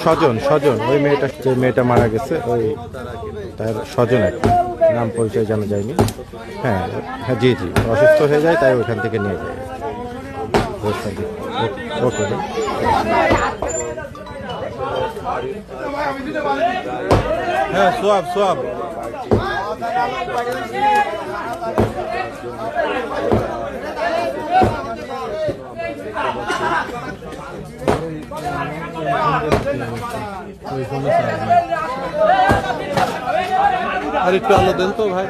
স্বজন স্বজন ওই মেয়েটা, যে মেয়েটা মারা গেছে ওই তার স্বজন একটা, নাম পরিচয় জানা যায়নি। হ্যাঁ হ্যাঁ, জি জি, অসুস্থ হয়ে যায় তাই ওইখান থেকে নিয়ে যায়। ওকে। হ্যাঁ, সোয়াব সোয়াব। আর একটু আলো দেন তো ভাই।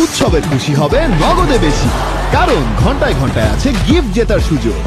উৎসবে খুশি হবে নগদে বেশি, কারণ ঘন্টায় ঘন্টায় আছে গিফট জেতার সুযোগ।